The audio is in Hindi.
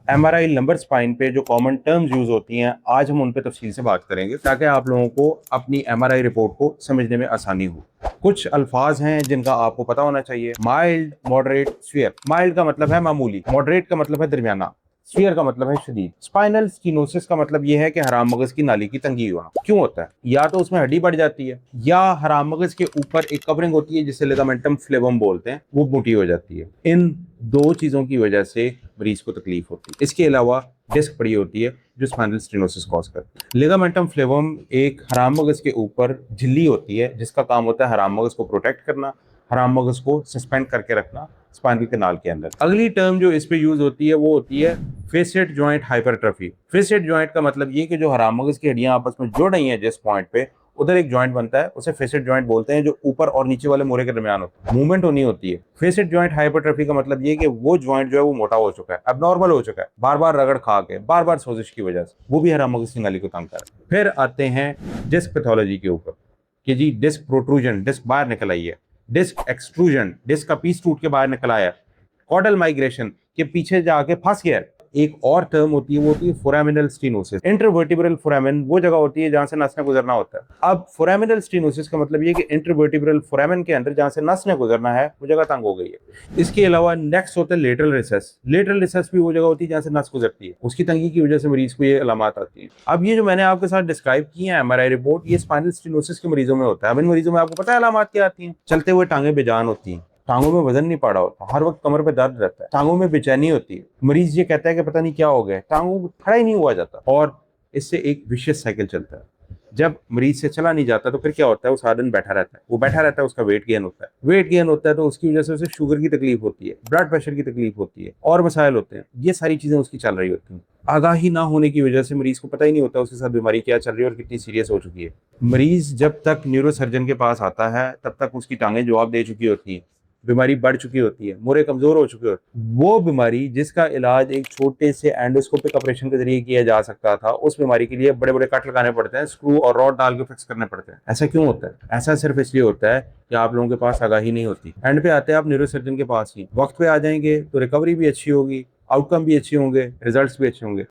एमआरआई लंबर स्पाइन पे जो कॉमन टर्म्स यूज होती हैं, आज हम उन पे तफसील से बात करेंगे ताकि आप लोगों को अपनी एमआरआई रिपोर्ट को समझने में आसानी हो। कुछ अल्फाज हैं जिनका आपको पता होना चाहिए। Mild, moderate, sphere. माइल्ड का मतलब है मामूली, मॉडरेट का मतलब है दरमियाना, स्फीयर का मतलब है शदीद। स्पाइनल स्टीनोसिस का मतलब यह है कि हराम मगज की नाली की तंगी होना। क्यों होता है? या तो उसमें हड्डी बढ़ जाती है, या हराम मगज के ऊपर एक कवरिंग होती है जिसे लिगामेंटम फ्लेवम बोलते हैं, वो मोटी हो जाती है। इन दो चीजों की वजह से मरीज को तकलीफ होती है। इसके अलावा डिस्क पड़ी होती है जो स्पाइनल स्टेनोसिस कॉज करती है। लिगामेंटम फ्लेवम एक हराम मगज के ऊपर झिल्ली होती है जिसका काम होता है हराम मगज को प्रोटेक्ट करना, हराम मगज को सस्पेंड करके रखना स्पाइनल कैनाल के अंदर। अगली टर्म जो इस पे यूज होती है वो होती है facet joint hypertrophy. Facet joint का मतलब ये कि जो हराम मगज की हड्डियां आपस में जुड़ रही हैं जिस पॉइंट पे, उधर एक जॉइंट बनता है, उसे फेसेट जॉइंट बोलते हैं, जो ऊपर और नीचे वाले मोरे के दरमियान होता है, मूवमेंट होनी होती है। फेसेट जॉइंट हाइपरट्रफी का मतलब ये कि वो जॉइंट जो है वो मोटा हो चुका है, अबनॉर्मल हो चुका है, बार बार रगड़ खा के, बार बार सोजिश की वजह से, वो भी हराम मगज की नाली को तंग कर रहा है। फिर आते हैं डिस्क पैथोलॉजी के ऊपर कि जी डिस्क प्रोट्रूजन, डिस्क बाहर निकल आई है। डिस्क एक्सट्रूजन, डिस्क का पीस टूट के बाहर निकल आया। कॉडल माइग्रेशन के पीछे जाके फंस गया। एक और टर्म होती है, वो होती है फोरामिनल स्टीनोसिस। इंटरवर्टिब्रल फोरामिन वो जगह होती है जहां से नस ने गुजरना होता है। अब फोरामिनल स्टीनोसिस का मतलब ये कि इंटरवर्टिब्रल फोरामिन के अंदर जहां से नस ने गुजरना है वो जगह तंग हो गई है। इसके अलावा नेक्स्ट होता है लेटरल रिसेस। लेटरल रिसेस भी वो जगह होती है जहां से नस गुजरती है, उसकी तंगी की वजह से मरीज को ये अलामत आती है। अब ये जो मैंने आपके साथ डिस्क्राइब की है एमआरआई रिपोर्ट, ये स्पाइनल स्टीनोसिस के मरीजों में होता है। अब इन मरीजों में आपको पता है अलामत क्या आती हैं? चलते हुए टांगे बेजान होती हैं, टांगों में वजन नहीं पड़ा होता, हर वक्त कमर पे दर्द रहता है, टांगों में बेचैनी होती है, मरीज ये कहता है कि पता नहीं क्या हो गया, टांगों को खड़ा ही नहीं हुआ जाता, और इससे एक विशियस साइकिल चलता है। जब मरीज से चला नहीं जाता तो फिर क्या होता है? वो सारा दिन बैठा रहता है, वो बैठा रहता है, उसका वेट गेन होता है, वेट गेन होता है तो उसकी वजह से उसे शुगर की तकलीफ होती है, ब्लड प्रेशर की तकलीफ होती है, और मसाइल होते हैं। ये सारी चीजें उसकी चल रही होती हैं। आगाही ना होने की वजह से मरीज को पता ही नहीं होता उसके साथ बीमारी क्या चल रही है और कितनी सीरियस हो चुकी है। मरीज जब तक न्यूरोसर्जन के पास आता है तब तक उसकी टांगें जवाब दे चुकी होती हैं, बीमारी बढ़ चुकी होती है, मोरे कमजोर हो चुके होते हैं। वो बीमारी जिसका इलाज एक छोटे से एंडोस्कोपिक ऑपरेशन के जरिए किया जा सकता था, उस बीमारी के लिए बड़े बड़े कट लगाने पड़ते हैं, स्क्रू और रॉड डाल के फिक्स करने पड़ते हैं। ऐसा क्यों होता है? ऐसा सिर्फ इसलिए होता है कि आप लोगों के पास आगाही नहीं होती। एंड पे आते हैं आप न्यूरोसर्जन के पास ही, वक्त पे आ जाएंगे तो रिकवरी भी अच्छी होगी, आउटकम भी अच्छे होंगे, रिजल्ट्स भी अच्छे होंगे।